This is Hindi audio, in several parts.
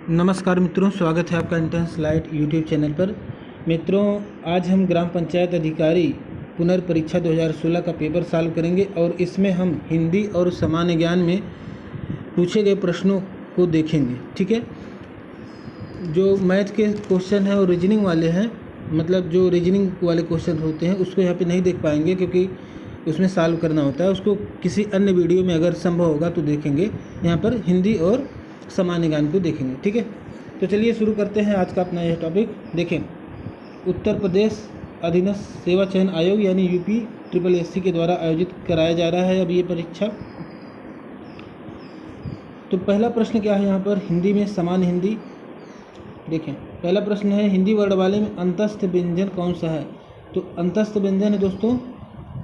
नमस्कार मित्रों, स्वागत है आपका एंट्रेंस लाइट यूट्यूब चैनल पर। मित्रों, आज हम ग्राम पंचायत अधिकारी पुनर्परीक्षा 2016 का पेपर सॉल्व करेंगे और इसमें हम हिंदी और सामान्य ज्ञान में पूछे गए प्रश्नों को देखेंगे। ठीक है, जो मैथ के क्वेश्चन हैं और रीजनिंग वाले हैं, मतलब जो रीजनिंग वाले क्वेश्चन होते हैं उसको यहाँ पे नहीं देख पाएंगे क्योंकि उसमें सॉल्व करना होता है। उसको किसी अन्य वीडियो में अगर संभव होगा तो देखेंगे। यहाँ पर हिंदी और सामान्य ज्ञान को देखेंगे। ठीक है, तो चलिए शुरू करते हैं आज का अपना यह टॉपिक। देखें, उत्तर प्रदेश अधीनस्थ सेवा चयन आयोग यानी यूपी SSSC के द्वारा आयोजित कराया जा रहा है अब ये परीक्षा। तो पहला प्रश्न क्या है यहाँ पर, हिंदी में सामान्य हिंदी। देखें, पहला प्रश्न है हिंदी वर्णमाला में अंतस्थ व्यंजन कौन सा है। तो अंतस्थ व्यंजन है दोस्तों,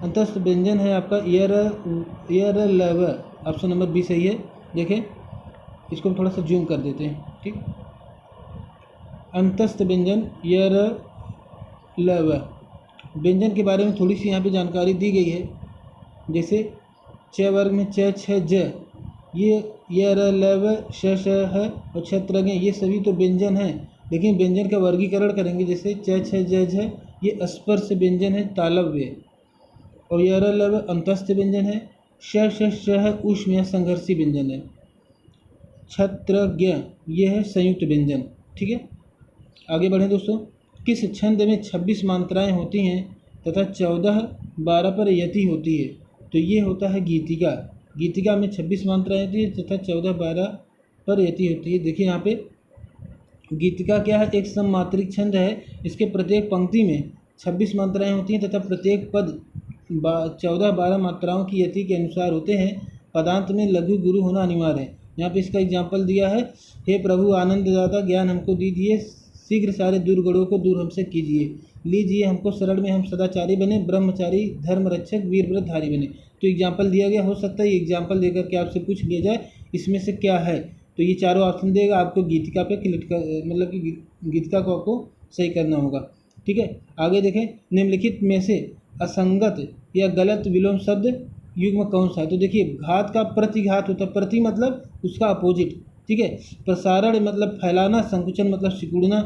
अंतस्थ व्यंजन है आपका यर लव। ऑप्शन नंबर बी सही है। देखें, इसको थोड़ा सा जूम कर देते हैं। ठीक, अंतस्थ व्यंजन यर लव। व्यंजन के बारे में थोड़ी सी यहाँ पे जानकारी दी गई है। जैसे च वर्ग में च छ ज, ये यर लव श है और छत्रग, ये सभी तो व्यंजन हैं, लेकिन व्यंजन का वर्गीकरण करेंगे। जैसे च छ ज झ, ये स्पर्श व्यंजन है तालव्य, और यर लव अंतस्थ व्यंजन है। श है ऊष्म या संघर्षी व्यंजन है। छत्रज्ञ ये है संयुक्त व्यंजन। ठीक है, आगे बढ़ें दोस्तों। किस छंद में 26 मात्राएं होती हैं तथा 14-12 पर यति होती है। तो ये होता है गीतिका। गीतिका में 26 मात्राएं होती है तथा 14-12 पर यति होती है। देखिए यहाँ पे गीतिका क्या है, एक सममात्रिक छंद है। इसके प्रत्येक पंक्ति में 26 मात्राएं होती हैं तथा प्रत्येक पद 14-12 मात्राओं की यति के अनुसार होते हैं। पदांत में लघु गुरु होना अनिवार्य है। यहाँ पे इसका एग्जाम्पल दिया है, हे प्रभु आनंददाता ज्ञान हमको दीजिए, शीघ्र सारे दुर्गुणों को दूर हमसे कीजिए, लीजिए हमको शरण में हम सदाचारी बने, ब्रह्मचारी धर्म रक्षक वीर व्रतधारी बने। तो एग्जाम्पल दिया गया, हो सकता है ये एग्जाम्पल देकर के आपसे पूछ लिया जाए इसमें से क्या है। तो ये चारों ऑप्शन देगा, आपको गीतिका पे क्लिक कर, मतलब कि गीतिका को आपको सही करना होगा। ठीक है, आगे देखें, निम्नलिखित में से असंगत या गलत विलोम शब्द युग्म कौन सा है। तो देखिए, घात का प्रतिघात होता है, प्रति मतलब उसका अपोजिट। ठीक है, प्रसारण मतलब फैलाना, संकुचन मतलब सिकुड़ना,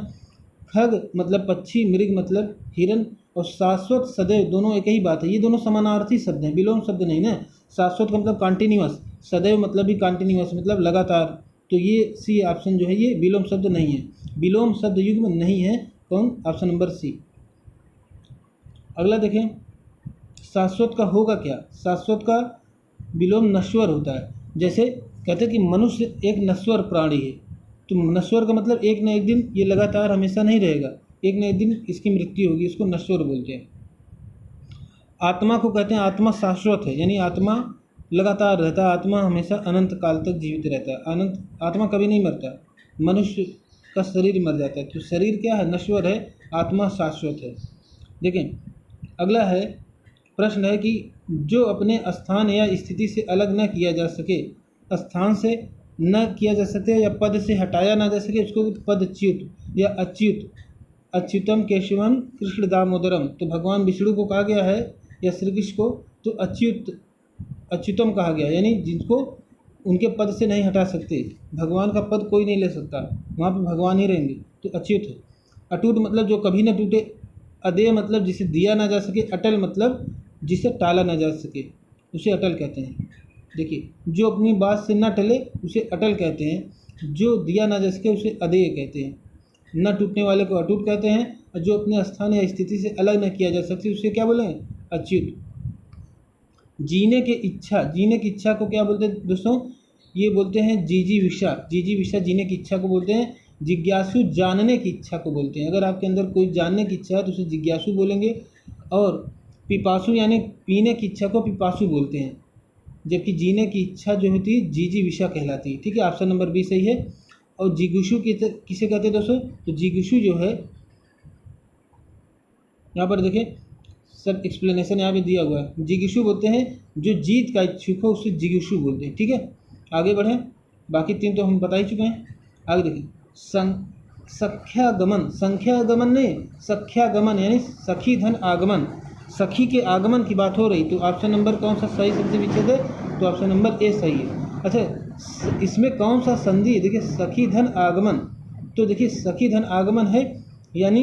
खग मतलब पक्षी, मृग मतलब हिरन, और शाश्वत सदैव दोनों एक ही बात है। ये दोनों समानार्थी शब्द हैं, विलोम शब्द नहीं ना। शाश्वत का मतलब कॉन्टिन्यूअस, सदैव मतलब भी कॉन्टिन्यूअस मतलब लगातार। तो ये सी ऑप्शन जो है ये विलोम शब्द नहीं है, विलोम शब्द युग्म नहीं है। कौन, ऑप्शन नंबर सी। अगला देखें, शाश्वत का होगा क्या। शाश्वत का विलोम नश्वर होता है। जैसे कहते हैं कि मनुष्य एक नश्वर प्राणी है। तो नश्वर का मतलब एक न एक दिन, ये लगातार हमेशा नहीं रहेगा, एक न एक दिन इसकी मृत्यु होगी, इसको नश्वर बोलते हैं। आत्मा को कहते हैं आत्मा शाश्वत है, यानी आत्मा लगातार रहता है, आत्मा हमेशा अनंत काल तक जीवित रहता है, अनंत, आत्मा कभी नहीं मरता। मनुष्य का शरीर मर जाता है, तो शरीर क्या है, नश्वर है, आत्मा शाश्वत है। देखें, अगला है प्रश्न है कि जो अपने स्थान या स्थिति से अलग न किया जा सके, स्थान से न किया जा सके या पद से हटाया ना जा सके, उसको पदच्युत या अच्युत। अच्युतम केशवम कृष्ण दामोदरम, तो भगवान विष्णु को कहा गया है या श्री कृष्ण को, तो अच्युतम कहा गया, यानी जिनको उनके पद से नहीं हटा सकते। भगवान का पद कोई नहीं ले सकता, वहाँ पे भगवान ही रहेंगे, तो अच्युत है। अटूट मतलब जो कभी न टूटे। अदेय मतलब जिसे दिया ना जा सके। अटल मतलब जिसे टाला ना जा सके, उसे अटल कहते हैं। देखिए, जो अपनी बात से न टले उसे अटल कहते हैं, जो दिया ना जा सके उसे अदेय कहते हैं। न टूटने वाले को अटूट कहते हैं, और जो अपने स्थान या स्थिति से अलग न किया जा सकती उसे क्या बोलेंगे, अच्युत। जीने की इच्छा को क्या बोलते हैं दोस्तों, ये बोलते हैं जिजीविषा। जिजीविषा जीने की इच्छा को बोलते हैं। जिज्ञासु जानने की इच्छा को बोलते हैं। अगर आपके अंदर कोई जानने की इच्छा है तो उसे जिज्ञासु बोलेंगे। और पिपासु यानी पीने की इच्छा को पिपासु बोलते हैं, जबकि जीने की इच्छा जो होती है जिजीविषा कहलाती है। ठीक है, ऑप्शन नंबर बी सही है। और जिगुषु किसे कहते हैं दोस्तों, तो जिगुषु जो है, यहाँ पर देखें सब एक्सप्लेनेशन यहाँ पे दिया हुआ है। जिगुषु बोलते हैं जो जीत का इच्छुक हो, उसे जिगुषु बोलते हैं। ठीक है, आगे बढ़ें, बाकी तीन तो हम बता ही चुके हैं। आगे देखिए, सख्यागमन, संख्यागमन नहीं, सख्यागमन यानी सखी धन आगमन, सखी के आगमन की बात हो रही। तो ऑप्शन नंबर कौन सा सही शब्द विच्छेद है, तो ऑप्शन नंबर ए सही है। अच्छा, इसमें कौन सा संधि, देखिए सखी धन आगमन, तो देखिए सखी धन आगमन है, यानी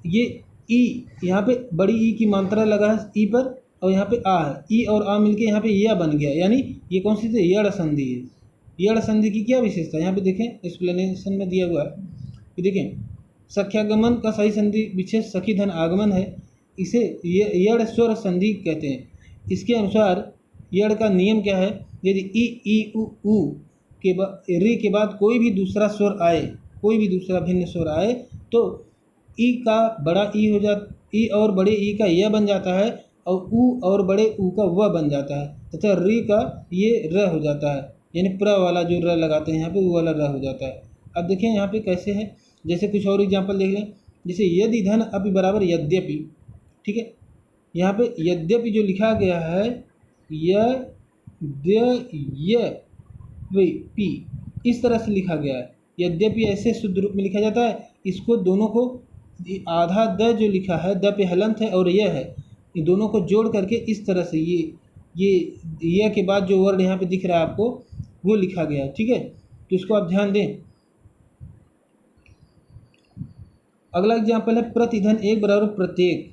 ये ई, यहाँ पे बड़ी ई की मात्रा लगा है ई पर, और यहाँ पे आ है, ई और आ मिलके यहाँ पे या बन गया, यानी ये कौन सी थी, यड़ संधि है। यड़ संधि की क्या विशेषता, यहाँ पे देखें एक्सप्लेनेशन में दिया हुआ है कि देखें सख्यागमन का सही संधि विशेष सखी धन आगमन है, इसे यड़ स्वर संधि कहते हैं। इसके अनुसार यड़ का नियम क्या है, यदि ई उ के बाद री के बाद कोई भी दूसरा स्वर आए, कोई भी दूसरा भिन्न स्वर आए, तो ई का बड़ा ई हो जाता, ई और बड़े ई का यह बन जाता है, और ऊ और बड़े ऊ का वह बन जाता है, तथा री का ये र हो जाता है, यानी प्र वाला जो र लगाते हैं यहाँ पे वो वाला र हो जाता है। अब देखें यहाँ पे कैसे है, जैसे कुछ और एग्जाम्पल देख लें, जैसे यदि धन अपि बराबर यद्यपि, ठीक है, यहाँ पे यद्यपि जो लिखा गया है पी, इस तरह से लिखा गया है। यद्यपि ऐसे शुद्ध रूप में लिखा जाता है, इसको दोनों को आधा द जो लिखा है, द पे हलंत है और यह है, ये दोनों को जोड़ करके इस तरह से ये के बाद जो वर्ड यहाँ पे दिख रहा है आपको वो लिखा गया है, ठीक है, तो इसको आप ध्यान दें। अगला एग्जाम्पल है प्रतिधन एक बराबर प्रत्येक,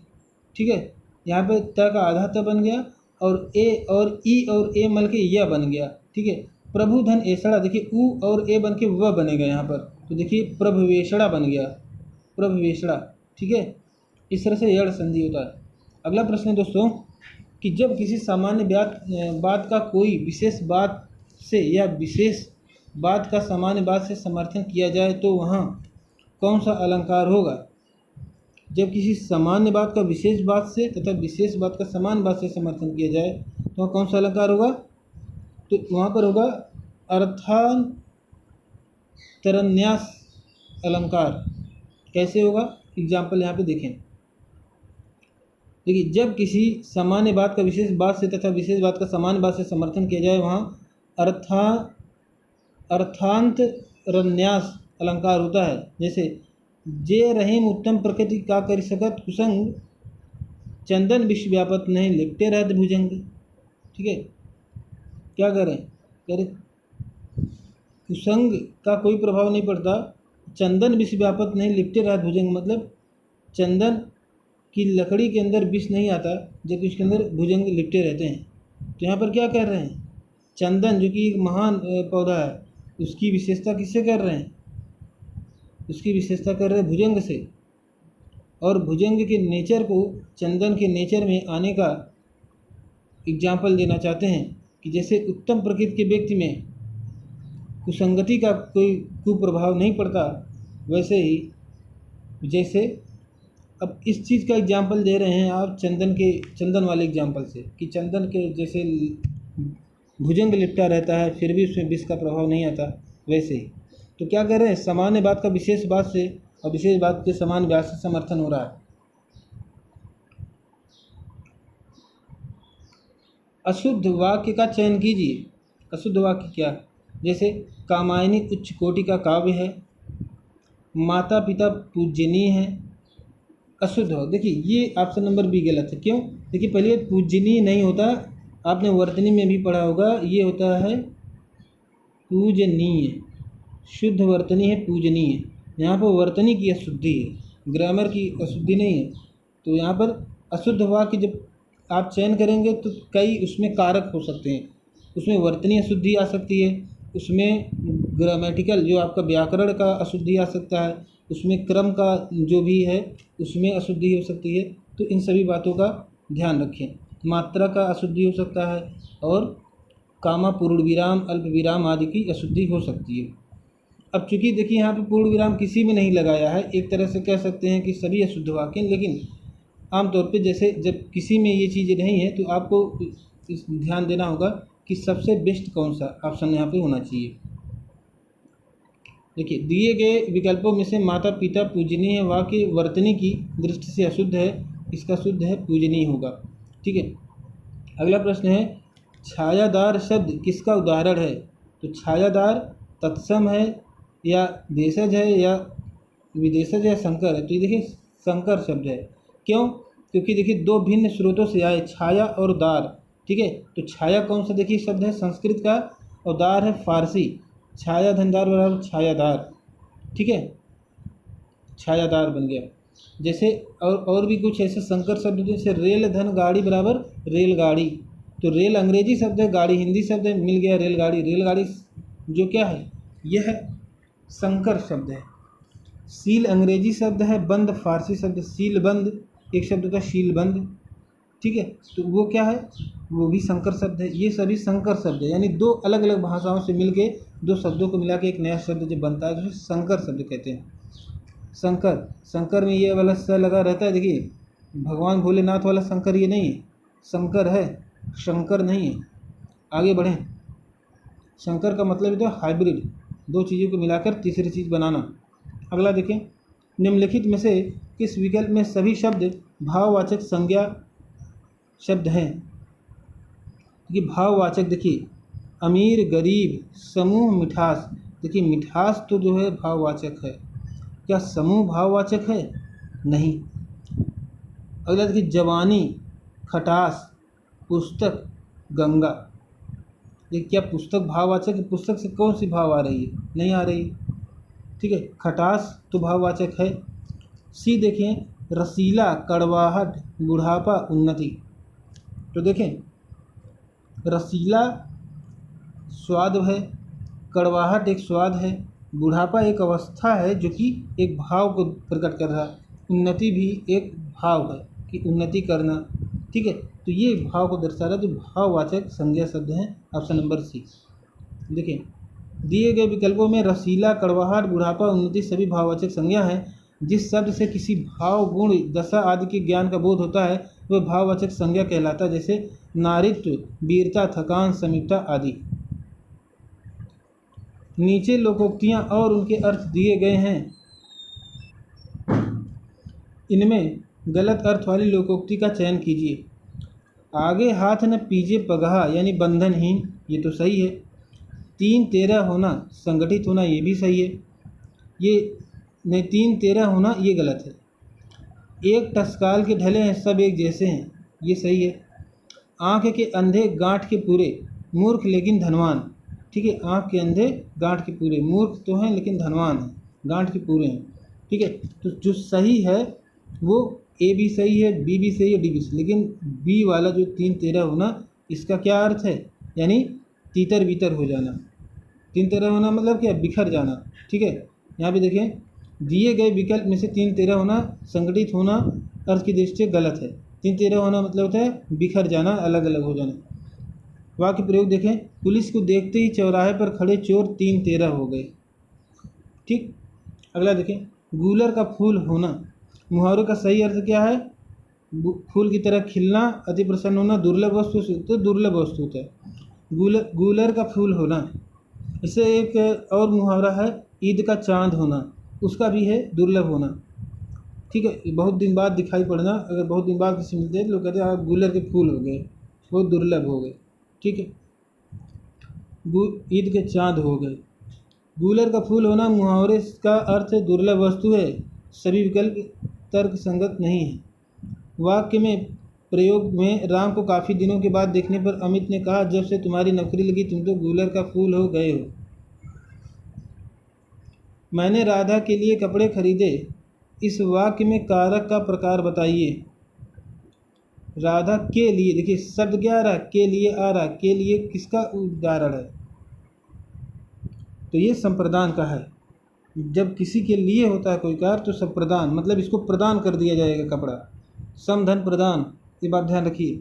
ठीक है, यहाँ पे त का आधा त बन गया और ए और ई और ए मल के यह बन गया, ठीक है। प्रभुधन ऐसड़ा, देखिए ऊ और ए बन के वह बनेगा यहाँ पर, तो देखिए प्रभवेशड़ा बन गया, प्रभवेशड़ा, ठीक है, इस तरह से यड़ संधि होता है। अगला प्रश्न है दोस्तों कि जब किसी सामान्य बात का कोई विशेष बात से या विशेष बात का सामान्य बात से समर्थन किया जाए तो वहाँ कौन सा अलंकार होगा। जब किसी सामान्य बात का विशेष बात से तथा विशेष बात का समान बात से समर्थन किया जाए तो वहाँ कौन सा अलंकार होगा, तो वहाँ पर होगा अर्थांतरन्यास अलंकार। कैसे होगा, एग्जाम्पल यहाँ पे देखें। देखिए जब किसी सामान्य बात का विशेष बात से तथा विशेष बात का समान बात से समर्थन किया जाए वहाँ अर्थांतरन्यास अलंकार होता है। जैसे जे रहीम उत्तम प्रकृति का कर सकत कुसंग, चंदन विश्व व्यापत नहीं लिपटे रहत भुजंग, ठीक है, क्या करें, कह रहे कुसंग का कोई प्रभाव नहीं पड़ता, चंदन विष व्यापत नहीं लिपटे रहत भुजंग, मतलब चंदन की लकड़ी के अंदर विष नहीं आता जबकि उसके अंदर भुजंग लिपटे रहते हैं। तो यहाँ पर क्या कर रहे हैं, चंदन जो कि एक महान पौधा है उसकी विशेषता किससे कर रहे हैं, उसकी विशेषता कर रहे हैं भुजंग से, और भुजंग के नेचर को चंदन के नेचर में आने का एग्जाम्पल देना चाहते हैं कि जैसे उत्तम प्रकृति के व्यक्ति में कुसंगति का कोई कुप्रभाव नहीं पड़ता, वैसे ही जैसे अब इस चीज़ का एग्जाम्पल दे रहे हैं आप चंदन वाले एग्जाम्पल से कि चंदन के जैसे भुजंग लिपटा रहता है फिर भी उसमें विष का प्रभाव नहीं आता, वैसे ही तो क्या कर रहे हैं, सामान्य बात का विशेष बात से और विशेष बात के समान बात से समर्थन हो रहा है। अशुद्ध वाक्य का चयन कीजिए। अशुद्ध वाक्य क्या, जैसे कामायनी उच्च कोटि का काव्य है, माता पिता पूजनीय है, अशुद्ध हो। देखिए ये ऑप्शन नंबर बी गलत है, क्यों, देखिए पहले पूजनीय नहीं होता, आपने वर्तनी में भी पढ़ा होगा, ये होता है पूजनीय, शुद्ध वर्तनी है पूजनीय, यहाँ पर वर्तनी की अशुद्धि है, ग्रामर की अशुद्धि नहीं है। तो यहाँ पर अशुद्ध वाक्य जब आप चयन करेंगे तो कई उसमें कारक हो सकते हैं, उसमें वर्तनी अशुद्धि आ सकती है, उसमें ग्रामेटिकल जो आपका व्याकरण का अशुद्धि आ सकता है, उसमें क्रम का जो भी है उसमें अशुद्धि हो सकती है। तो इन सभी बातों का ध्यान रखें। मात्रा का अशुद्धि हो सकता है और कामा पूर्ण विराम अल्प विराम आदि की अशुद्धि हो सकती है। अब चूंकि देखिए यहाँ पे पूर्ण विराम किसी में नहीं लगाया है, एक तरह से कह सकते हैं कि सभी अशुद्ध वाक्य, लेकिन आमतौर पे जैसे जब किसी में ये चीज़ें नहीं है तो आपको ध्यान देना होगा कि सबसे बेस्ट कौन सा ऑप्शन यहाँ पे होना चाहिए। देखिए दिए गए विकल्पों में से माता पिता पूजनीय वाक्य वर्तनी की दृष्टि से अशुद्ध है, इसका शुद्ध है पूजनीय होगा, ठीक है। अगला प्रश्न है छायादार शब्द किसका उदाहरण है। तो छायादार तत्सम है या देशज है या विदेशज या संकर है। तो ये देखिए संकर शब्द है, क्यों, क्योंकि देखिए दो भिन्न स्रोतों से आए, छाया और दार, ठीक है। तो छाया कौन सा देखिए शब्द है, संस्कृत का और दार है फारसी, छाया धनदार बराबर छायादार, ठीक है, छायादार बन गया। जैसे और भी कुछ ऐसे संकर शब्द होते हैं, जैसे रेल धन गाड़ी बराबर रेलगाड़ी। तो रेल अंग्रेजी शब्द है, गाड़ी हिंदी शब्द है, मिल गया रेलगाड़ी। रेलगाड़ी जो क्या है, यह संकर शब्द है। सील अंग्रेजी शब्द है, बंद फारसी शब्द, सील बंद एक शब्द होता है शील बंद, ठीक है, तो वो क्या है, वो भी संकर शब्द है। ये सभी संकर शब्द है, यानी दो अलग अलग भाषाओं से मिलके दो शब्दों को मिला के एक नया शब्द जब बनता है तो उसे संकर शब्द कहते हैं। शंकर, शंकर में ये वाला स लगा रहता है, देखिए भगवान भोलेनाथ वाला शंकर ये नहीं है, शंकर है, शंकर नहीं है। आगे बढ़ें। शंकर का मतलब होता है हाइब्रिड, दो चीज़ों को मिलाकर तीसरी चीज़ बनाना। अगला देखें, निम्नलिखित में से किस विकल्प में सभी शब्द भाववाचक संज्ञा शब्द हैं। देखिए भाववाचक, देखिए अमीर गरीब समूह मिठास, देखिए मिठास तो जो है भाववाचक है, क्या समूह भाववाचक है, नहीं। अगला देखिए जवानी खटास पुस्तक गंगा, देखिए क्या पुस्तक भाववाचक है, पुस्तक से कौन सी भाव आ रही है, नहीं आ रही, ठीक है। खटास तो भाववाचक है। सी देखें, रसीला कड़वाहट बुढ़ापा उन्नति, तो देखें रसीला स्वाद है, कड़वाहट एक स्वाद है, बुढ़ापा एक अवस्था है जो कि एक भाव को प्रकट कर रहा है, उन्नति भी एक भाव है कि उन्नति करना, ठीक है, तो ये भाव को दर्शा रहा है, तो भाववाचक संज्ञा शब्द हैं। Option number C. देखिए दिए गए विकल्पों में रसीला कड़वाहट बुढ़ापा उन्नति सभी भाववाचक संज्ञा हैं। जिस शब्द से किसी भाव गुण दशा आदि के ज्ञान का बोध होता है वह भाववाचक संज्ञा कहलाता है, जैसे नारित्व वीरता थकान समीपता आदि। नीचे लोकोक्तियाँ और उनके अर्थ दिए गए हैं, इनमें गलत अर्थ वाली लोकोक्ति का चयन कीजिए। आगे हाथ न पीछे पगहा यानी बंधनहीन, ये तो सही है। 3-13 होना संगठित होना, ये भी सही है। ये नहीं, 3-13 होना ये गलत है। एक टसकाल के ढले हैं सब एक जैसे हैं, ये सही है। आँख के अंधे गांठ के पूरे मूर्ख लेकिन धनवान, ठीक है, आँख के अंधे गांठ के पूरे, मूर्ख तो हैं लेकिन धनवान हैं, गांठ के पूरे हैं, ठीक है। तो जो सही है वो ए भी सही है, बी भी सही है, डी भी सही, लेकिन बी वाला जो 3-13 होना इसका क्या अर्थ है, यानी तीतर बीतर हो जाना। 3-13 होना मतलब क्या, बिखर जाना, ठीक है। यहाँ पे देखें दिए गए विकल्प में से 3-13 होना संगठित होना अर्थ की दृष्टि से गलत है। 3-13 होना मतलब होता है बिखर जाना, अलग अलग हो जाना। वाक्य प्रयोग देखें, पुलिस को देखते ही चौराहे पर खड़े चोर 3-13 हो गए, ठीक। अगला देखें, गूलर का फूल होना, मुहावरे का सही अर्थ क्या है, फूल की तरह खिलना, अति प्रसन्न होना, दुर्लभ वस्तु से तो दुर्लभ वस्तु होता है। गूलर का फूल होना। इससे एक और मुहावरा है ईद का चांद होना, उसका भी है दुर्लभ होना, ठीक है। बहुत दिन बाद दिखाई पड़ना, अगर बहुत दिन बाद किसी मिलते हैं तो लोग कहते हैं आप गूलर के फूल हो गए, बहुत दुर्लभ हो गए, ठीक है। ईद के चांद हो गए। गूलर का फूल होना मुहावरे का अर्थ दुर्लभ वस्तु है, सभी विकल्प तर्क संगत नहीं है। वाक्य में प्रयोग में राम को काफ़ी दिनों के बाद देखने पर अमित ने कहा जब से तुम्हारी नौकरी लगी तुम तो गूलर का फूल हो गए हो। मैंने राधा के लिए कपड़े खरीदे, इस वाक्य में कारक का प्रकार बताइए। राधा के लिए, देखिए शब्द क्या आ रहा है, के लिए आ रहा है, के लिए किसका उदाहरण है, तो ये संप्रदान का है। जब किसी के लिए होता है कोई कार्य तो संप्रदान मतलब इसको प्रदान कर दिया जाएगा कपड़ा, समधन प्रदान, ये बात ध्यान रखिए।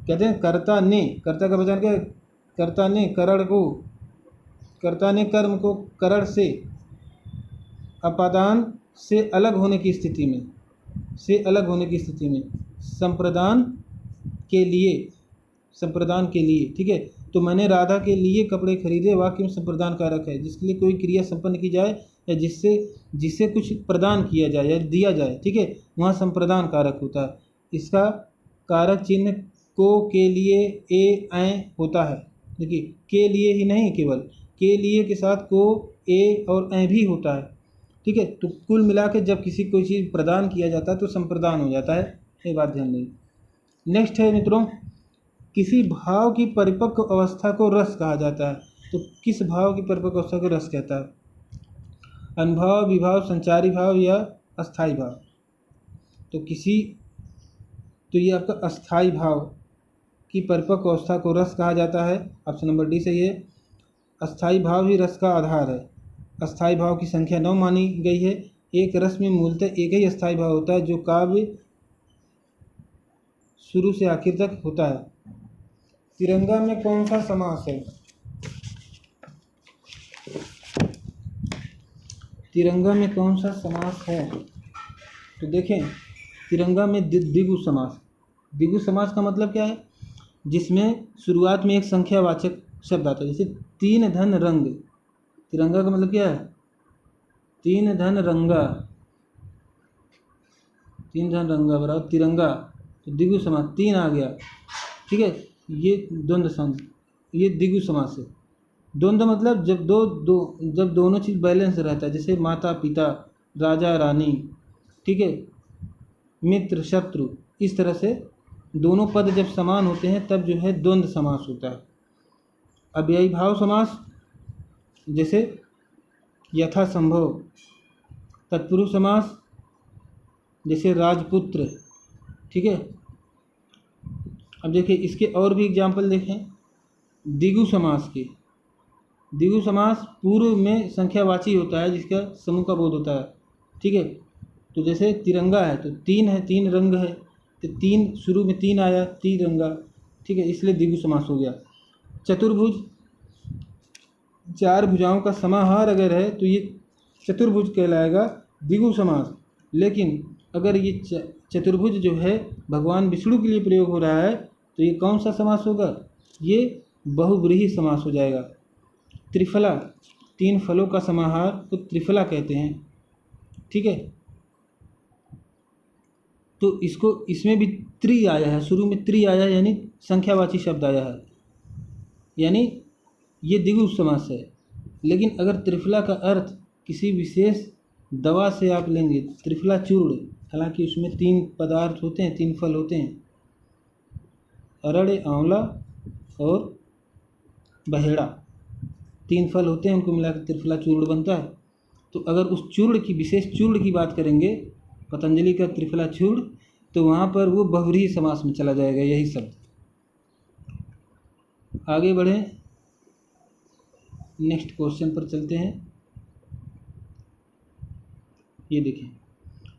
कहते हैं कर्ता ने, कर्ता का पहचान क्या है, कर्ता ने करण को, कर्ता ने कर्म को करण से अपादान से अलग होने की स्थिति में, से अलग होने की स्थिति में संप्रदान के लिए, संप्रदान के लिए, ठीक है। तो मैंने राधा के लिए कपड़े खरीदे वाक्य में संप्रदान कारक है, जिसके लिए कोई क्रिया संपन्न की जाए या जिससे कुछ प्रदान किया जाए या दिया जाए, ठीक है, वहाँ संप्रदान कारक होता है। इसका कारक चिन्ह को के लिए ए होता है, देखिए के लिए ही नहीं, केवल के लिए के साथ को ए और भी होता है, ठीक है। तो कुल मिला के जब किसी कोई चीज़ प्रदान किया जाता है तो संप्रदान हो जाता है, ये बात ध्यान दें। नेक्स्ट है मित्रों, किसी भाव की परिपक्व अवस्था को रस कहा जाता है। तो किस भाव की परिपक्व अवस्था को रस कहता है? अनुभव, विभाव, संचारी भाव या अस्थाई भाव? तो ये आपका अस्थाई भाव की परिपक्व अवस्था को रस कहा जाता है। ऑप्शन नंबर डी सही है। अस्थाई भाव ही रस का आधार है। अस्थाई भाव की संख्या 9 मानी गई है। एक रस में मूलतः एक ही अस्थाई भाव होता है जो काव्य शुरू से आखिर तक होता है। तिरंगा में कौन सा समास है? तिरंगा में कौन सा समास है? तो देखें, तिरंगा में द्विगु समास। द्विगु समास का मतलब क्या है? जिसमें शुरुआत में एक संख्यावाचक शब्द आता है, जैसे तीन धन रंग। तिरंगा का मतलब क्या है? तीन धन रंगा, तीन धन रंगा बराबर तिरंगा। तो द्विगु समास, तीन आ गया, ठीक है। ये द्वंद्व समास, ये द्विगु समास है। द्वंद्व मतलब जब जब दोनों चीज़ बैलेंस रहता है, जैसे माता पिता, राजा रानी, ठीक है, मित्र शत्रु, इस तरह से दोनों पद जब समान होते हैं तब जो है द्वंद्व समास होता है। अव्ययी भाव समास, जैसे यथा संभव। तत्पुरुष समास, जैसे राजपुत्र, ठीक है। अब देखिए इसके और भी एग्जाम्पल देखें द्विगु समास के। द्विगु समास पूर्व में संख्यावाची होता है जिसका समूह का बोध होता है, ठीक है। तो जैसे तिरंगा है तो तीन है, तीन रंग है, तो तीन शुरू में तीन आया, तिरंगा, ठीक है, इसलिए द्विगु समास हो गया। चतुर्भुज, चार भुजाओं का समाहार अगर है तो ये चतुर्भुज कहलाएगा द्विगु समास। लेकिन अगर ये चतुर्भुज जो है भगवान विष्णु के लिए प्रयोग हो रहा है तो ये कौन सा समास होगा? ये बहुव्रीहि समास हो जाएगा। त्रिफला, तीन फलों का समाहार को त्रिफला कहते हैं, ठीक है। तो इसमें भी त्रि आया है, शुरू में त्रि आया है, यानी संख्यावाची शब्द आया है, यानी ये द्विगु समास है। लेकिन अगर त्रिफला का अर्थ किसी विशेष दवा से आप लेंगे, त्रिफला चूर्ण, हालांकि उसमें तीन पदार्थ होते हैं, तीन फल होते हैं, अरड़, आंवला और बहेड़ा, तीन फल होते हैं, उनको मिलाकर त्रिफला चूर्ण बनता है। तो अगर उस चूर्ण की, विशेष चूर्ण की बात करेंगे, पतंजलि का त्रिफला चूर्ण, तो वहाँ पर वो बहुव्रीहि समास में चला जाएगा यही शब्द। आगे बढ़ें, नेक्स्ट क्वेश्चन पर चलते हैं। ये देखें,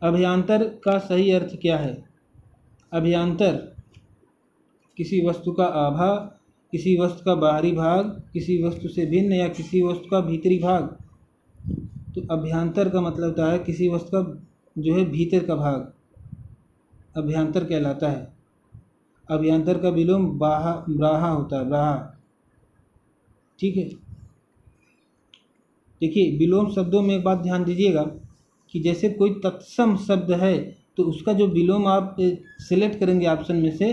अभ्यांतर का सही अर्थ क्या है? अभ्यांतर किसी वस्तु का आभा, किसी वस्तु का बाहरी भाग, किसी वस्तु से भिन्न या किसी वस्तु का भीतरी भाग। तो अभ्यांतर का मतलब होता है किसी वस्तु का जो है भीतर का भाग, अभ्यांतर कहलाता है। अभ्यांतर का विलोम ब्राहा होता है, ब्राहा, ठीक है। देखिए विलोम शब्दों में एक बात ध्यान दीजिएगा कि जैसे कोई तत्सम शब्द है तो उसका जो विलोम आप सिलेक्ट करेंगे ऑप्शन में से,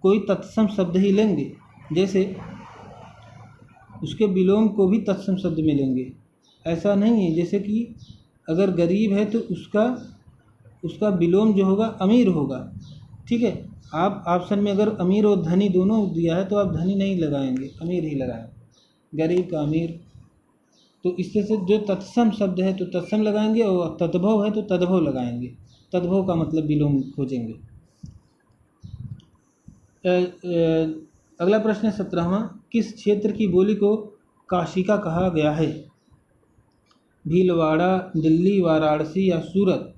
कोई तत्सम शब्द ही लेंगे, जैसे उसके विलोम को भी तत्सम शब्द में लेंगे। ऐसा नहीं है, जैसे कि अगर गरीब है तो उसका विलोम जो होगा अमीर होगा, ठीक है। आप ऑप्शन में अगर अमीर और धनी दोनों दिया है तो आप धनी नहीं लगाएंगे, अमीर ही लगाएंगे, गरीब का अमीर। तो इससे से जो तत्सम शब्द है तो तत्सम लगाएंगे और तद्भव है तो तद्भव लगाएंगे, तद्भव का मतलब विलोम खोजेंगे। अगला प्रश्न है 17वां, किस क्षेत्र की बोली को काशिका कहा गया है? भीलवाड़ा, दिल्ली, वाराणसी या सूरत?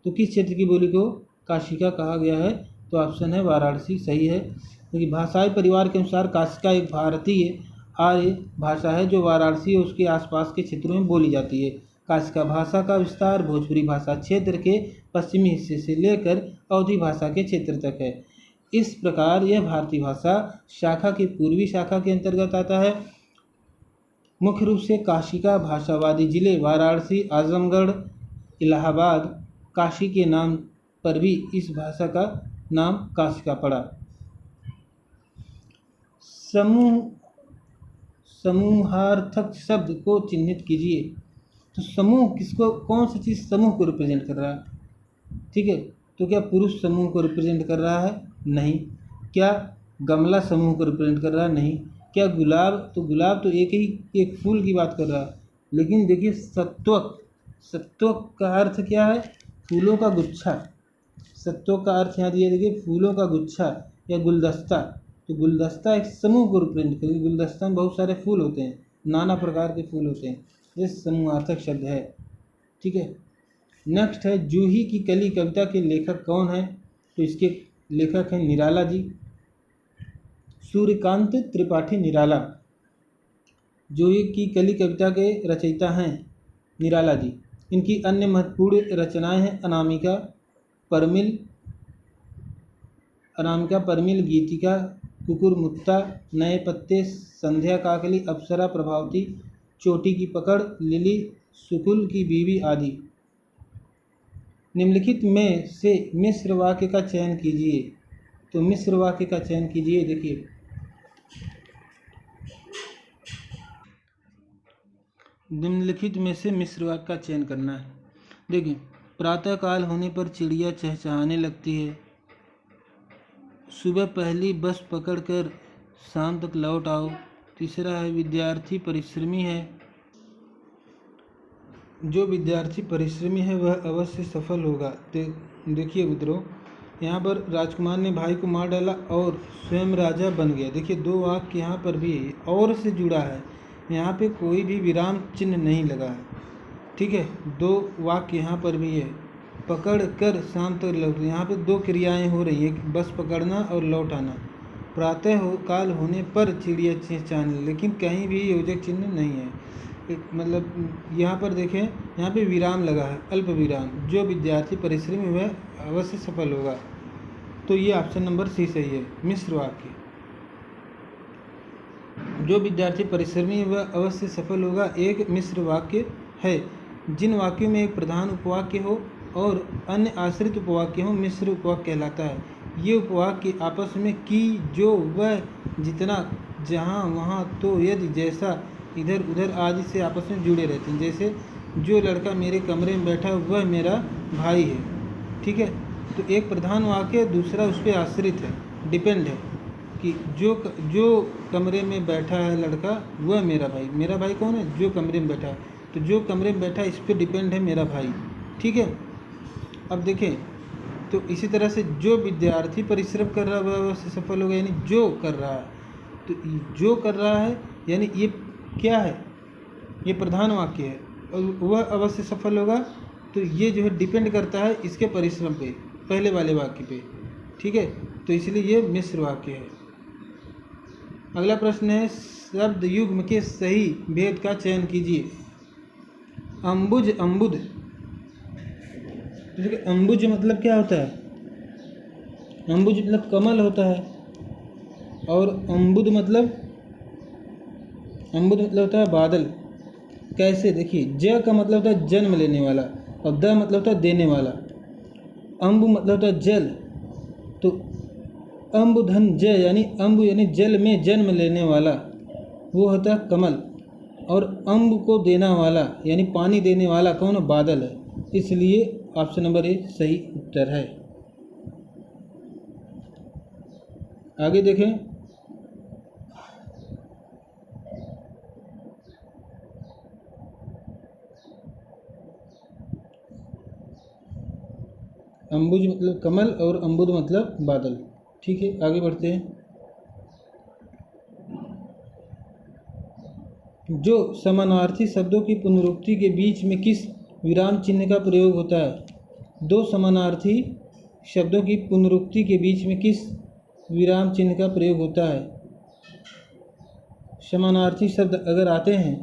तो किस क्षेत्र की बोली को काशिका कहा गया है? तो ऑप्शन है वाराणसी सही है, क्योंकि भाषाई परिवार के अनुसार काशिका एक भारतीय आर्य भाषा है जो वाराणसी और उसके आसपास के क्षेत्रों में बोली जाती है। काशिका भाषा का विस्तार भोजपुरी भाषा क्षेत्र के पश्चिमी हिस्से से लेकर अवधी भाषा के क्षेत्र तक है। इस प्रकार यह भारतीय भाषा शाखा की पूर्वी शाखा के अंतर्गत आता है। मुख्य रूप से काशिका भाषावादी जिले वाराणसी, आजमगढ़, इलाहाबाद, काशी के नाम पर भी इस भाषा का नाम काशिका पड़ा। समूहार्थक शब्द को चिन्हित कीजिए। तो समूह किसको, कौन सी चीज़ समूह को रिप्रेजेंट कर रहा है? ठीक है, तो क्या पुरुष समूह को रिप्रेजेंट कर रहा है? नहीं। क्या गमला समूह को रिप्रेजेंट कर रहा है? नहीं। क्या गुलाब? तो गुलाब तो एक फूल की बात कर रहा है। लेकिन देखिए सत्वक, सत्वक का अर्थ क्या है? फूलों का गुच्छा। सत्वक का अर्थ यहाँ दिया, देखिए फूलों का गुच्छा या गुलदस्ता। तो गुलदस्ता एक समूह को रिप्रेजेंट करेगी। गुलदस्ता में बहुत सारे फूल होते हैं, नाना प्रकार के फूल होते हैं। ये समूहार्थक शब्द है। ठीक है। नेक्स्ट है जूही की कली कविता के लेखक कौन है? तो इसके लेखक हैं निराला जी, सूर्यकांत त्रिपाठी निराला। जूही की कली कविता के रचयिता हैं निराला जी। इनकी अन्य महत्वपूर्ण रचनाएं हैं अनामिका, परमिल, गीतिका, कुकुरमुत्ता, नए पत्ते, संध्या काकली, अप्सरा, प्रभावती, चोटी की पकड़, लिली, सुकुल की बीवी आदि। निम्नलिखित में से मिश्र वाक्य का चयन कीजिए। तो मिश्र वाक्य का चयन कीजिए। देखिए निम्नलिखित में से मिश्र वाक्य का चयन करना है। देखिए प्रातःकाल होने पर चिड़िया चहचहाने लगती है। सुबह पहली बस पकड़कर शाम तक लौट आओ। तीसरा है विद्यार्थी परिश्रमी है। जो विद्यार्थी परिश्रमी है वह अवश्य सफल होगा। देखिए मित्रों, यहाँ पर राजकुमार ने भाई को मार डाला और स्वयं राजा बन गया। देखिए दो वाक्य यहाँ पर भी और से जुड़ा है। यहाँ पे कोई भी विराम चिन्ह नहीं लगा है। ठीक है, दो वाक्य यहाँ पर भी है। पकड़ कर शाम तक लौट, यहाँ पे दो क्रियाएं हो रही है, बस पकड़ना और लौट आना। प्रातः काल होने पर चिड़िया चहचहाने, लेकिन कहीं भी योजक चिन्ह नहीं है। मतलब यहाँ पर देखें, यहाँ पे विराम लगा है, अल्प विराम। जो विद्यार्थी परिश्रमी वह अवश्य सफल होगा। तो ये ऑप्शन नंबर सी सही है, मिश्र वाक्य। जो विद्यार्थी परिश्रमी वह अवश्य सफल होगा एक मिश्र वाक्य है। जिन वाक्यों में एक प्रधान उपवाक्य हो और अन्य आश्रित उपवाक्य हो मिश्र उपवाक्य कहलाता है। ये उपवाक्य आपस में की, जो, वह, जितना, जहाँ, वहाँ, तो, यदि, जैसा, इधर उधर आदि से आपस में जुड़े रहते हैं। जैसे जो लड़का मेरे कमरे में बैठा वह मेरा भाई है। ठीक है, तो एक प्रधान वाक्य, दूसरा उस पर आश्रित है, डिपेंड है कि जो कमरे में बैठा है लड़का वह मेरा भाई। मेरा भाई कौन है? जो कमरे में बैठा है। तो जो कमरे में बैठा है इस पर डिपेंड है मेरा भाई। ठीक है, अब देखें तो इसी तरह से जो विद्यार्थी परिश्रम कर रहा है वह अवश्य सफल होगा, यानी जो कर रहा है। तो जो कर रहा है यानी ये क्या है? ये प्रधान वाक्य है और वह अवश्य सफल होगा। तो ये जो है डिपेंड करता है इसके परिश्रम पे, पहले वाले वाक्य पे। ठीक है, तो इसलिए ये मिश्र वाक्य है। अगला प्रश्न है शब्द युग्म के सही भेद का चयन कीजिए। अम्बुज, अम्बुद। देखिए अम्बुज मतलब क्या होता है? अम्बुज मतलब कमल होता है। और अम्बुद मतलब होता है बादल। कैसे? देखिए ज का मतलब होता है जन्म लेने वाला और द मतलब होता है देने वाला। अम्बु मतलब होता है जल, तो अम्ब धन ज यानी अम्ब यानी जल में जन्म लेने वाला, वो होता है कमल। और अम्ब को देना वाला यानी पानी देने वाला कौन? बादल है। इसलिए ऑप्शन नंबर ए सही उत्तर है। आगे देखें, अम्बुज मतलब कमल और अम्बुद मतलब बादल। ठीक है, आगे बढ़ते हैं। जो समानार्थी शब्दों की पुनरुक्ति के बीच में किस विराम चिन्ह का प्रयोग होता है? दो समानार्थी शब्दों की पुनरुक्ति के बीच में किस विराम चिन्ह का प्रयोग होता है? समानार्थी शब्द अगर आते हैं,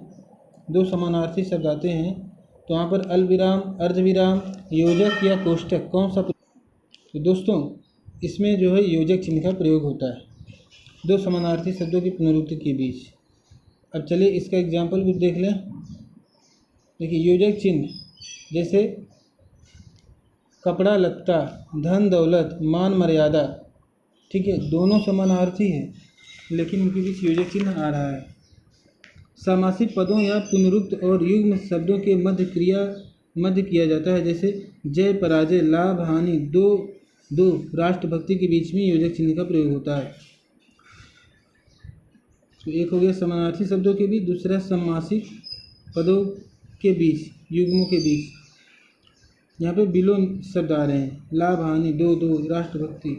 दो समानार्थी शब्द आते हैं तो वहाँ पर अल्पविराम, अर्धविराम, योजक या कोष्टक कौन सा? तो दोस्तों इसमें जो है योजक चिन्ह का प्रयोग होता है दो समानार्थी शब्दों की पुनरुक्ति के बीच। अब चलिए इसका एग्जाम्पल भी देख लें। देखिए योजक चिन्ह जैसे कपड़ा लत्ता, धन दौलत, मान मर्यादा। ठीक है, दोनों समानार्थी हैं लेकिन उनके बीच योजक चिन्ह आ रहा है। समासित पदों या पुनरुक्त और युग्म शब्दों के मध्य किया जाता है। जैसे जय पराजय, लाभ हानि, दो राष्ट्रभक्ति के बीच में योजक चिन्ह का प्रयोग होता है। तो एक हो गया समानार्थी शब्दों के बीच, दूसरा समासिक पदों के बीच, युग्मों के बीच। यहाँ पे विलोम शब्द आ रहे हैं, लाभ हानि, दो दो, राष्ट्रभक्ति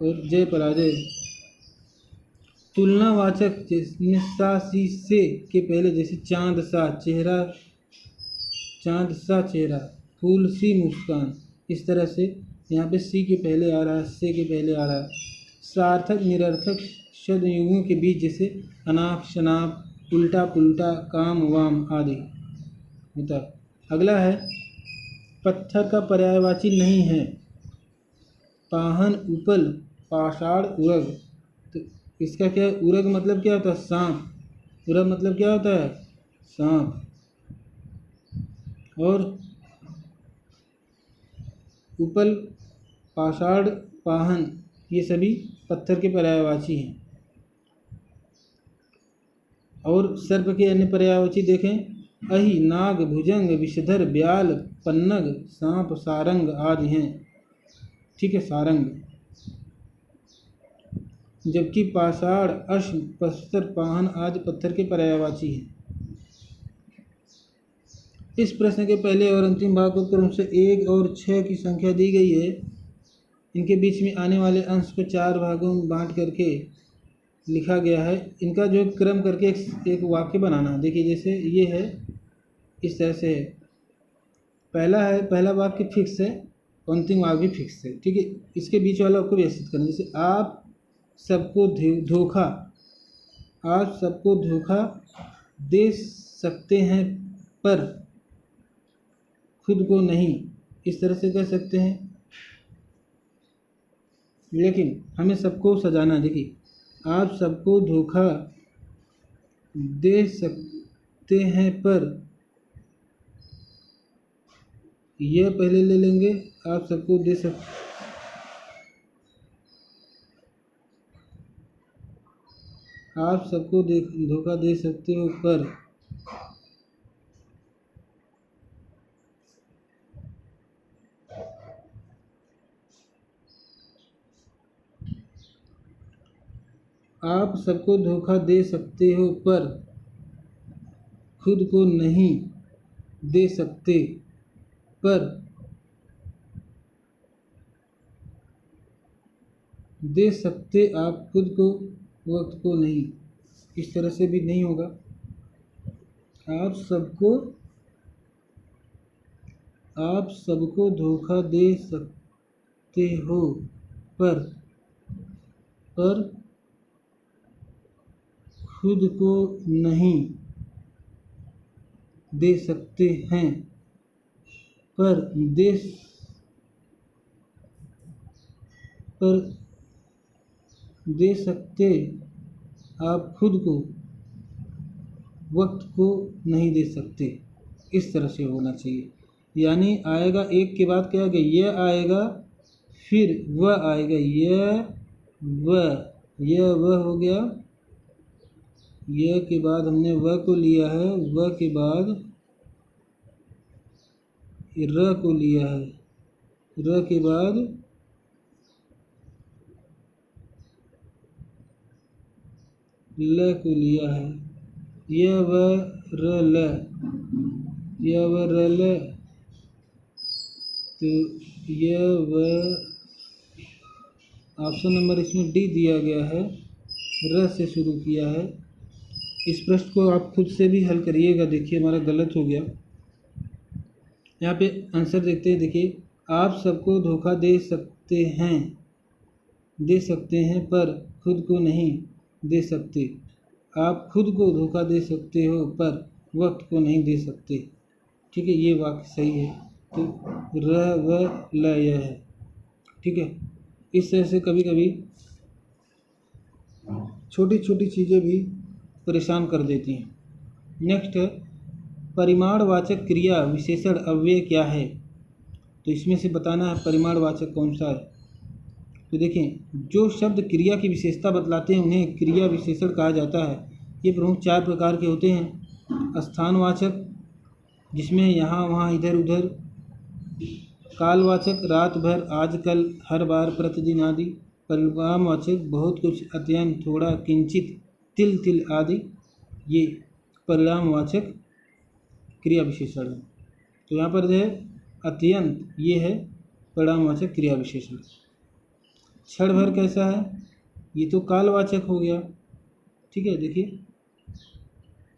और जय पराजय। तुलनावाचक जिसमें सा सी से के पहले, जैसे चांद सा चेहरा, चांद सा चेहरा, फूल सी मुस्कान, इस तरह से यहाँ पे सी के पहले आ रहा है, से के पहले आ रहा है। सार्थक निरर्थक शब्द युगों के बीच, जैसे अनाप शनाप, उल्टा पुल्टा, काम वाम आदि होता है। अगला है पत्थर का पर्यायवाची नहीं है, पाहन, उपल, पाषाण, उरग। तो इसका क्या है, उरग मतलब क्या होता है, सांप। उरग मतलब क्या होता है, सांप। और उपल, पाषाण, पाहन, ये सभी पत्थर के पर्यायवाची हैं। और सर्प के अन्य पर्यायवाची देखें, अहि, नाग, भुजंग, विषधर, ब्याल, पन्नग, सांप, सारंग आदि हैं। ठीक है, सारंग। जबकि पाषाण, अश्व, प्रस्तर, पाहन आदि पत्थर के पर्यायवाची हैं। इस प्रश्न के पहले और अंतिम भाग को क्रम से 1 और 6 की संख्या दी गई है। इनके बीच में आने वाले अंश को 4 भागों में बांट करके लिखा गया है। इनका जो क्रम करके एक वाक्य बनाना, देखिए जैसे ये है, इस तरह से है। पहला वाक्य फिक्स है, अंतिम वाक्य भी फिक्स है। ठीक है, इसके बीच वाला आपको व्यवस्थित करना, जैसे आप सबको धोखा, आप सबको धोखा दे सकते हैं पर खुद को नहीं, इस तरह से कह सकते हैं। लेकिन हमें सबको सजाना, देखिए आप सबको धोखा दे सकते हैं पर, यह पहले ले लेंगे, आप सबको आप सबको धोखा दे सकते हो पर, आप सबको धोखा दे सकते हो पर खुद को नहीं दे सकते, पर दे सकते आप खुद को, वक्त को नहीं, इस तरह से भी नहीं होगा। आप सबको धोखा दे सकते हो पर खुद को नहीं दे सकते हैं, पर दे सकते आप खुद को, वक्त को नहीं दे सकते, इस तरह से होना चाहिए। यानी आएगा एक के बाद क्या आएगा, यह आएगा, फिर वह आएगा, यह वह हो गया, यह के बाद हमने वह को लिया है, वह के बाद र को लिया है, र के बाद ल को लिया है, यह वह र ल, यह वह र ल, तो यह वह, ऑप्शन नंबर इसमें डी दिया गया है, र से शुरू किया है। इस प्रश्न को आप खुद से भी हल करिएगा, देखिए हमारा गलत हो गया। यहाँ पे आंसर देखते हैं, देखिए आप सबको धोखा दे सकते हैं पर खुद को नहीं दे सकते, आप खुद को धोखा दे सकते हो पर वक्त को नहीं दे सकते। ठीक है, ये वाक्य सही है। तो र व ल यह है। ठीक है, इस तरह से कभी कभी छोटी छोटी चीज़ें भी परेशान कर देती हैं। नेक्स्ट है परिमाणवाचक क्रिया विशेषण अव्यय क्या है। तो इसमें से बताना है परिमाणवाचक कौन सा है। तो देखें, जो शब्द क्रिया की विशेषता बतलाते हैं उन्हें क्रिया विशेषण कहा जाता है। ये प्रमुख 4 प्रकार के होते हैं। स्थानवाचक, जिसमें यहाँ वहाँ इधर उधर। कालवाचक, रात भर, आजकल, हर बार, प्रतिदिन आदि। परिणामवाचक, बहुत कुछ, अत्यंत, थोड़ा, किंचित, तिल तिल आदि ये परिणामवाचक क्रिया विशेषण है। तो यहाँ पर जो है अत्यंत ये है परिणामवाचक क्रिया विशेषण। क्षण भर कैसा है, ये तो कालवाचक हो गया, ठीक है। देखिए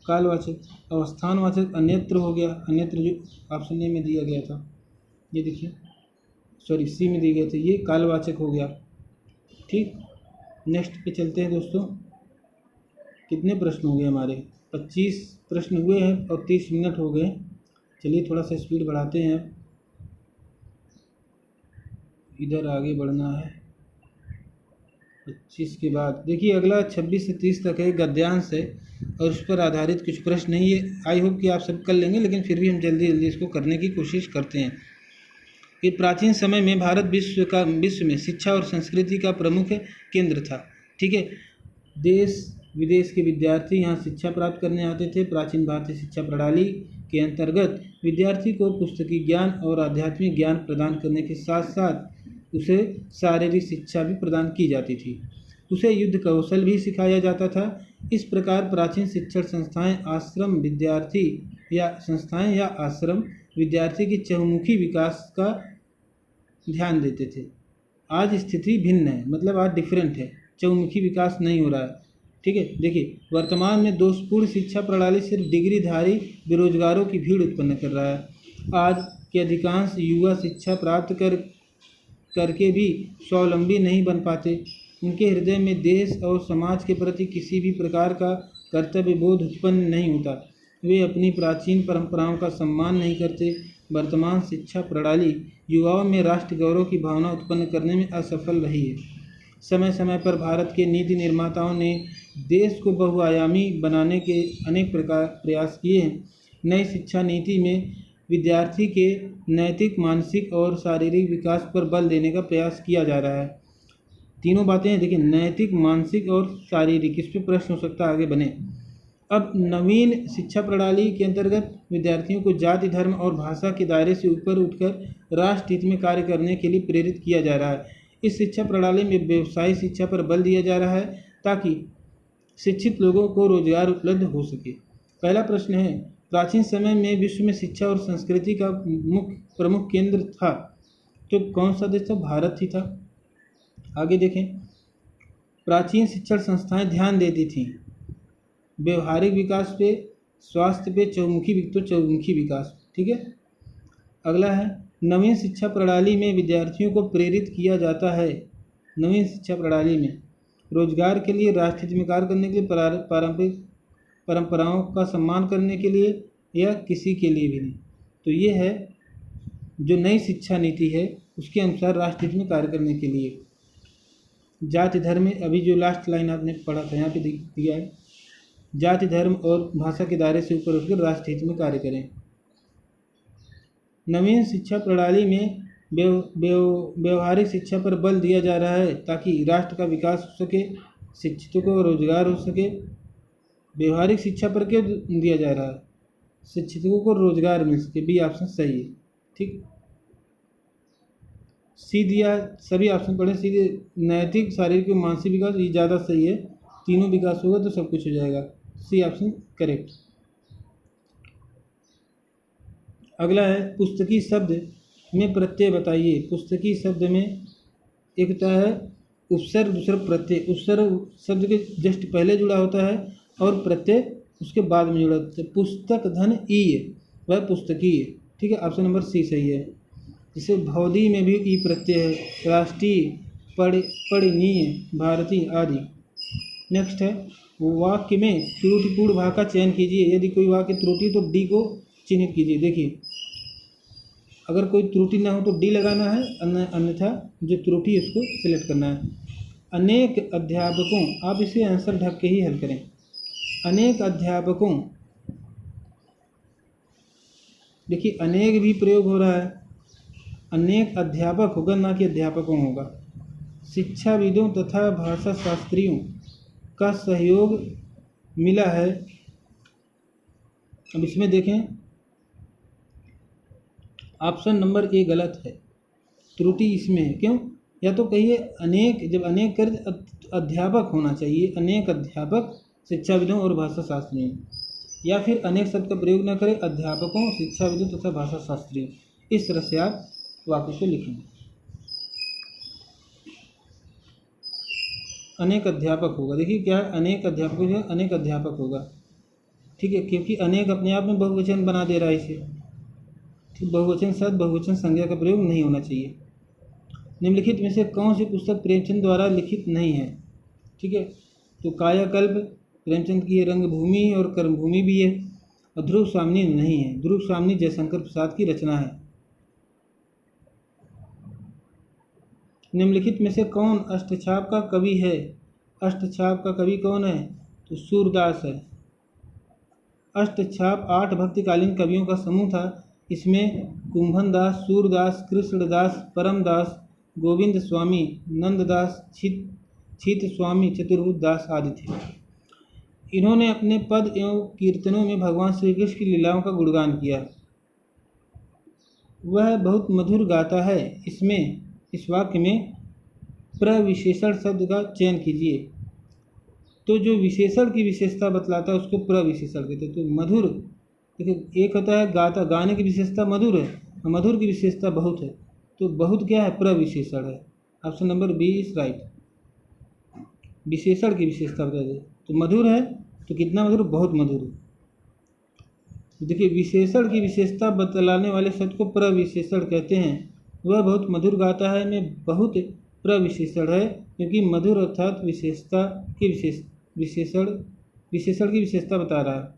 कालवाचक। अवस्थानवाचक अन्यत्र हो गया, अन्यत्र जो ऑप्शन ए में दिया गया था, ये देखिए सॉरी सी में दिए गए थे, ये कालवाचक हो गया, ठीक। नेक्स्ट पे चलते हैं दोस्तों। कितने प्रश्न हो गए हमारे? 25 प्रश्न हुए हैं और 30 मिनट हो गए। चलिए थोड़ा सा स्पीड बढ़ाते हैं, इधर आगे बढ़ना है। 25 के बाद देखिए अगला 26 से 30 तक है, गद्यांश है और उस पर आधारित कुछ प्रश्न नहीं है। आई होप कि आप सब कर लेंगे, लेकिन फिर भी हम जल्दी जल्दी इसको करने की कोशिश करते हैं। ये प्राचीन समय में भारत विश्व में शिक्षा और संस्कृति का प्रमुख केंद्र था, ठीक है। देश विदेश के विद्यार्थी यहाँ शिक्षा प्राप्त करने आते थे। प्राचीन भारतीय शिक्षा प्रणाली के अंतर्गत विद्यार्थी को पुस्तकीय ज्ञान और आध्यात्मिक ज्ञान प्रदान करने के साथ साथ उसे शारीरिक शिक्षा भी प्रदान की जाती थी। उसे युद्ध कौशल भी सिखाया जाता था। इस प्रकार प्राचीन शिक्षण संस्थाएं आश्रम विद्यार्थी की चहुमुखी विकास का ध्यान देते थे। आज स्थिति भिन्न है, मतलब आज डिफरेंट है, चहुमुखी विकास नहीं हो रहा है, ठीक है। देखिए वर्तमान में दोषपूर्ण शिक्षा प्रणाली सिर्फ डिग्रीधारी बेरोजगारों की भीड़ उत्पन्न कर रहा है। आज के अधिकांश युवा शिक्षा प्राप्त करके भी स्वावलंबी नहीं बन पाते। उनके हृदय में देश और समाज के प्रति किसी भी प्रकार का कर्तव्य बोध उत्पन्न नहीं होता। वे अपनी प्राचीन परंपराओं का सम्मान नहीं करते। वर्तमान शिक्षा प्रणाली युवाओं में राष्ट्र गौरव की भावना उत्पन्न करने में असफल रही है। समय समय पर भारत के नीति निर्माताओं ने देश को बहुआयामी बनाने के अनेक प्रकार प्रयास किए हैं। नई शिक्षा नीति में विद्यार्थी के नैतिक, मानसिक और शारीरिक विकास पर बल देने का प्रयास किया जा रहा है। तीनों बातें हैं, देखिए नैतिक, मानसिक और शारीरिक, इस पर प्रश्न हो सकता है आगे बने। अब नवीन शिक्षा प्रणाली के अंतर्गत विद्यार्थियों को जाति, धर्म और भाषा के दायरे से ऊपर उठकर राष्ट्र हित में कार्य करने के लिए प्रेरित किया जा रहा है। इस शिक्षा प्रणाली में व्यवसायिक शिक्षा पर बल दिया जा रहा है ताकि शिक्षित लोगों को रोजगार उपलब्ध हो सके। पहला प्रश्न है, प्राचीन समय में विश्व में शिक्षा और संस्कृति का प्रमुख केंद्र था तो कौन सा देश था? भारत ही था। आगे देखें, प्राचीन शिक्षण संस्थाएं ध्यान देती थीं व्यवहारिक विकास पे, स्वास्थ्य पे, चहुमुखी विकास, ठीक है। अगला है, नवीन शिक्षा प्रणाली में विद्यार्थियों को प्रेरित किया जाता है। नवीन शिक्षा प्रणाली में रोजगार के लिए, राष्ट्र हित में कार्य करने के लिए, पारंपरिक परंपराओं का सम्मान करने के लिए या किसी के लिए भी नहीं। तो ये है जो नई शिक्षा नीति है उसके अनुसार राष्ट्र हित में कार्य करने के लिए। जाति धर्म में, अभी जो लास्ट लाइन आपने पढ़ा था यहाँ पे दिया है, जाति धर्म और भाषा के दायरे से ऊपर उठकर राष्ट्र हित में कार्य करें। नवीन शिक्षा प्रणाली में व्यवहारिक शिक्षा पर बल दिया जा रहा है ताकि राष्ट्र का विकास हो सके, शिक्षितों को रोजगार हो सके। व्यवहारिक शिक्षा पर क्यों दिया जा रहा है? शिक्षितों को रोजगार मिल सके। बी ऑप्शन सही है, ठीक। सी दिया, सभी ऑप्शन पढ़े सीधे। नैतिक, शारीरिक और मानसिक विकास, ये ज़्यादा सही है। तीनों विकास होगा तो सब कुछ हो जाएगा। C option correct. अगला है, पुस्तकीय शब्द में प्रत्यय बताइए। पुस्तकीय शब्द में एक होता है उपसर्ग, दूसरा प्रत्यय। उपसर्ग शब्द के जस्ट पहले जुड़ा होता है और प्रत्यय उसके बाद में जुड़ा होता है। पुस्तक धन ई है, वह पुस्तकीय, ठीक है। ऑप्शन नंबर सी सही है। जैसे भौदी में भी ई प्रत्यय है, राष्ट्रीय, पढ़नीय, भारतीय आदि। नेक्स्ट है, वाक्य में त्रुटिपूर्ण भाग का चयन कीजिए। यदि कोई वाक्य त्रुटि तो डी को चिन्हित कीजिए। देखिए अगर कोई त्रुटि ना हो तो डी लगाना है, अन्यथा जो त्रुटि है उसको सिलेक्ट करना है। अनेक अध्यापकों, आप इसे आंसर ढक के ही हल करें। अनेक अध्यापकों, देखिए अनेक भी प्रयोग हो रहा है, अनेक अध्यापक होगा ना कि अध्यापकों होगा। शिक्षाविदों तथा भाषा शास्त्रियों का सहयोग मिला है। अब इसमें देखें, ऑप्शन नंबर ए गलत है, त्रुटि इसमें है। क्यों? या तो कहिए अनेक, जब अनेक कर अध्यापक होना चाहिए, अनेक अध्यापक शिक्षाविदों और भाषा शास्त्रियों। या फिर अनेक शब्द का प्रयोग न करें, अध्यापकों, शिक्षाविदों तथा भाषा शास्त्रियों। इस तरह से आप वाक्य को लिखेंगे। अनेक अध्यापक होगा, देखिए क्या है, अनेक अध्यापक जो है अनेक अध्यापक होगा, ठीक है, क्योंकि अनेक अपने आप में बहुवचन बना दे रहा है इसे, ठीक। बहुवचन शब्द, बहुवचन संज्ञा का प्रयोग नहीं होना चाहिए। निम्नलिखित में से कौन सी पुस्तक प्रेमचंद द्वारा लिखित नहीं है, ठीक है। तो कायाकल्प प्रेमचंद की रंगभूमि और कर्मभूमि भी है, और ध्रुव सामनी नहीं है। ध्रुव सामनी जयशंकर प्रसाद की रचना है। निम्नलिखित में से कौन अष्टछाप का कवि है? अष्टछाप का कवि कौन है? तो सूरदास है। अष्टछाप 8 भक्तिकालीन कवियों का समूह था। इसमें कुंभन दास, सूरदास, कृष्णदास, परमदास, गोविंद स्वामी, नंददास, छीत स्वामी, चतुर्भुज दास आदि थे। इन्होंने अपने पद एवं कीर्तनों में भगवान श्री कृष्ण की लीलाओं का गुणगान किया। वह बहुत मधुर गाता है। इसमें इस वाक्य में प्रविशेषण शब्द का चयन कीजिए। तो जो विशेषण की विशेषता बतलाता है उसको प्रविशेषण कहते हैं। तो मधुर, देखिए एक होता है गाता, गाने की विशेषता मधुर है, और मधुर की विशेषता बहुत है। तो बहुत क्या है? प्रविशेषण है। Option number B is right. विशेषण की विशेषता बता दे। तो मधुर है, तो कितना मधुर? बहुत मधुर। देखिए विशेषण की विशेषता बतलाने वाले शब्द को प्रविशेषण कहते हैं। वह बहुत मधुर गाता है में बहुत प्रविशेषण है, क्योंकि मधुर अर्थात विशेषता की विशेषण की विशेषता बता रहा है।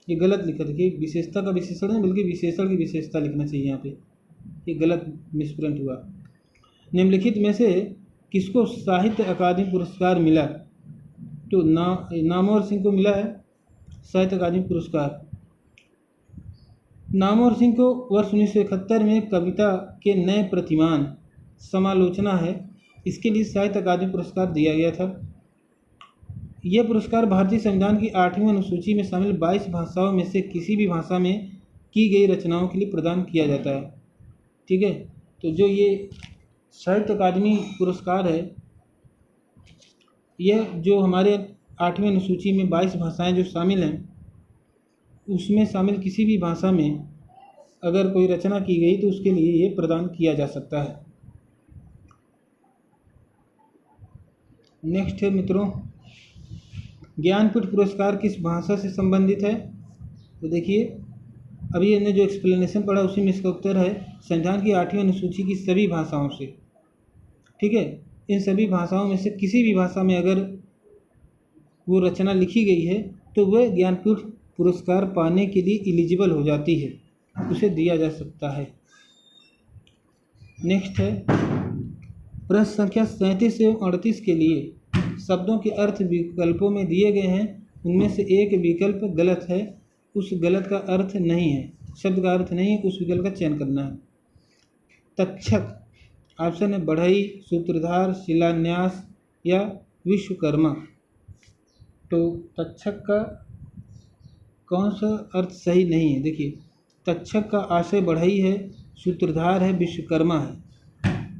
ये गलत लिखा, देखिए विशेषता का विशेषण है बल्कि विशेषण की विशेषता लिखना चाहिए यहाँ पे, ये गलत मिसप्रिंट हुआ। निम्नलिखित में से किसको साहित्य अकादमी पुरस्कार मिला? तो नामवर सिंह को मिला है साहित्य अकादमी पुरस्कार। नामवर सिंह को वर्ष 1971 में कविता के नए प्रतिमान समालोचना है, इसके लिए साहित्य अकादमी पुरस्कार दिया गया था। यह पुरस्कार भारतीय संविधान की 8वीं अनुसूची में शामिल 22 भाषाओं में से किसी भी भाषा में की गई रचनाओं के लिए प्रदान किया जाता है, ठीक है। तो जो ये साहित्य अकादमी पुरस्कार है, यह जो हमारे 8वीं अनुसूची में 22 भाषाएं जो शामिल हैं, उसमें शामिल किसी भी भाषा में अगर कोई रचना की गई तो उसके लिए ये प्रदान किया जा सकता है। नेक्स्ट है मित्रों, ज्ञानपीठ पुरस्कार किस भाषा से संबंधित है? तो देखिए अभी हमने जो एक्सप्लेनेशन पढ़ा उसी में इसका उत्तर है संविधान की 8वीं अनुसूची की सभी भाषाओं से, ठीक है। इन सभी भाषाओं में से किसी भी भाषा में अगर वो रचना लिखी गई है तो वह ज्ञानपीठ पुरस्कार पाने के लिए एलिजिबल हो जाती है, उसे दिया जा सकता है। नेक्स्ट है प्रश्न संख्या 37 एवं 38 के लिए शब्दों के अर्थ विकल्पों में दिए गए हैं, उनमें से एक विकल्प गलत है, उस गलत का अर्थ नहीं है, शब्द का अर्थ नहीं है, उस विकल्प का चयन करना है। तक्षक, ऑप्शन है बढ़ई, सूत्रधार, शिलान्यास या विश्वकर्मा। तो तक्षक का कौन सा अर्थ सही नहीं है? देखिए तक्षक का आशय बढ़ई है, सूत्रधार है, विश्वकर्मा है।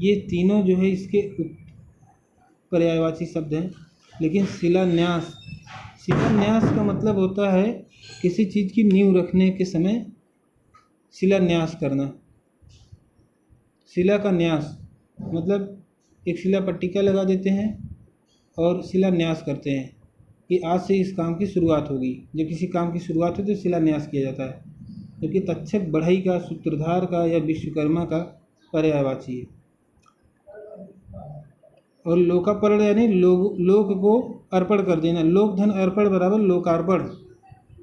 ये तीनों जो है इसके पर्यायवाची शब्द हैं। लेकिन शिलान्यास, शिलान्यास का मतलब होता है किसी चीज़ की नींव रखने के समय शिलान्यास करना। शिला का न्यास मतलब एक शिला पट्टिका लगा देते हैं और शिलान्यास करते हैं कि आज से इस काम की शुरुआत होगी। जब किसी काम की शुरुआत हो तो शिलान्यास किया जाता है। जबकि तक्षक बढ़ई का, सूत्रधार का या विश्वकर्मा का पर्यायवाची है। और लोकार्पण यानी लोक को अर्पण कर देना। लोक धन अर्पण बराबर लोकार्पण,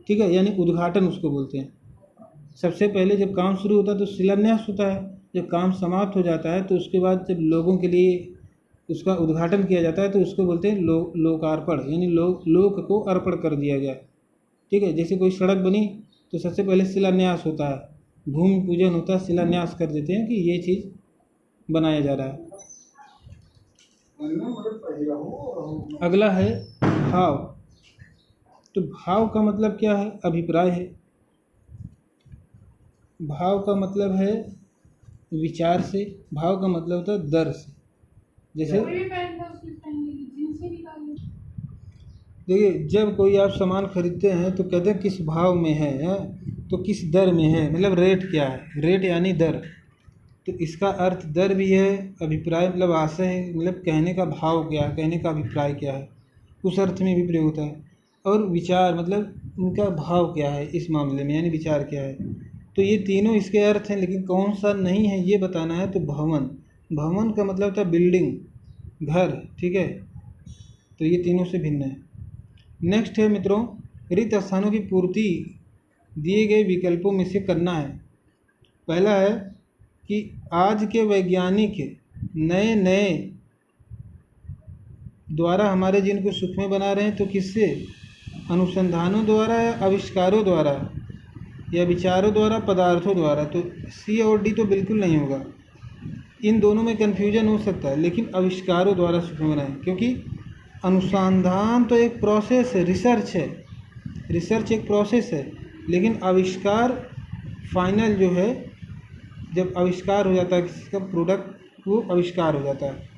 ठीक है, यानी उद्घाटन उसको बोलते हैं। सबसे पहले जब काम शुरू होता है तो शिलान्यास होता है, जब काम समाप्त हो जाता है तो उसके बाद जब लोगों के लिए उसका उद्घाटन किया जाता है तो उसको बोलते हैं लोकार्पण, यानी लोक को अर्पण कर दिया गया, ठीक है। जैसे कोई सड़क बनी तो सबसे पहले शिलान्यास होता है, भूमि पूजन होता है, शिलान्यास कर देते हैं कि ये चीज़ बनाया जा रहा है। अगला है भाव। तो भाव का मतलब क्या है? अभिप्राय है। भाव का मतलब है विचार से, भाव का मतलब होता है दर से। जैसे देखिए, जब कोई आप सामान खरीदते हैं तो कहते हैं किस भाव में है, तो किस दर में है, मतलब रेट क्या है, रेट यानी दर। तो इसका अर्थ दर भी है, अभिप्राय मतलब आशय है, मतलब कहने का भाव क्या है, कहने का अभिप्राय क्या है, उस अर्थ में भी प्रयोग होता है। और विचार मतलब उनका भाव क्या है इस मामले में, यानी विचार क्या है। तो ये तीनों इसके अर्थ हैं, लेकिन कौन सा नहीं है ये बताना है। तो भवन, भवन का मतलब था बिल्डिंग, घर, ठीक है। तो ये तीनों से भिन्न है। नेक्स्ट है मित्रों, रिक्त स्थानों की पूर्ति दिए गए विकल्पों में से करना है। पहला है कि आज के वैज्ञानिक नए नए द्वारा हमारे जीवन को सुखमय बना रहे हैं। तो किससे, अनुसंधानों द्वारा या आविष्कारों द्वारा या विचारों द्वारा, पदार्थों द्वारा। तो सी और डी तो बिल्कुल नहीं होगा, इन दोनों में कन्फ्यूजन हो सकता है, लेकिन आविष्कारों द्वारा सुखमय बनाए, क्योंकि अनुसंधान तो एक प्रोसेस है, रिसर्च है, रिसर्च एक प्रोसेस है, लेकिन आविष्कार फाइनल जो है, जब आविष्कार हो जाता है किसी का प्रोडक्ट, वो आविष्कार हो जाता है,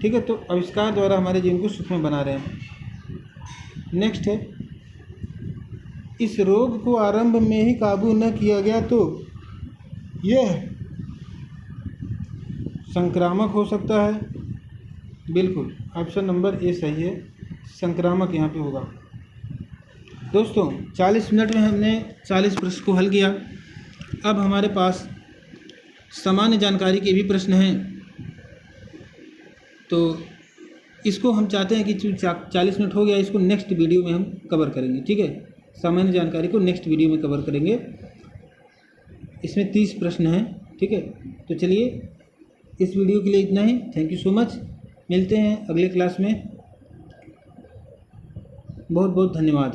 ठीक है। तो आविष्कार द्वारा हमारे जीवन को सुखमय बना रहे हैं। नेक्स्ट है, इस रोग को आरंभ में ही काबू न किया गया तो यह संक्रामक हो सकता है। बिल्कुल, ऑप्शन नंबर ए सही है, संक्रामक यहाँ पे होगा। दोस्तों 40 मिनट में हमने 40 प्रश्न को हल किया। अब हमारे पास सामान्य जानकारी के भी प्रश्न हैं, तो इसको हम चाहते हैं कि 40 मिनट हो गया, इसको नेक्स्ट वीडियो में हम कवर करेंगे, ठीक है। सामान्य जानकारी को नेक्स्ट वीडियो में कवर करेंगे। इसमें 30 प्रश्न हैं, ठीक है। तो चलिए, इस वीडियो के लिए इतना ही। थैंक यू सो मच, मिलते हैं अगले क्लास में। बहुत बहुत धन्यवाद।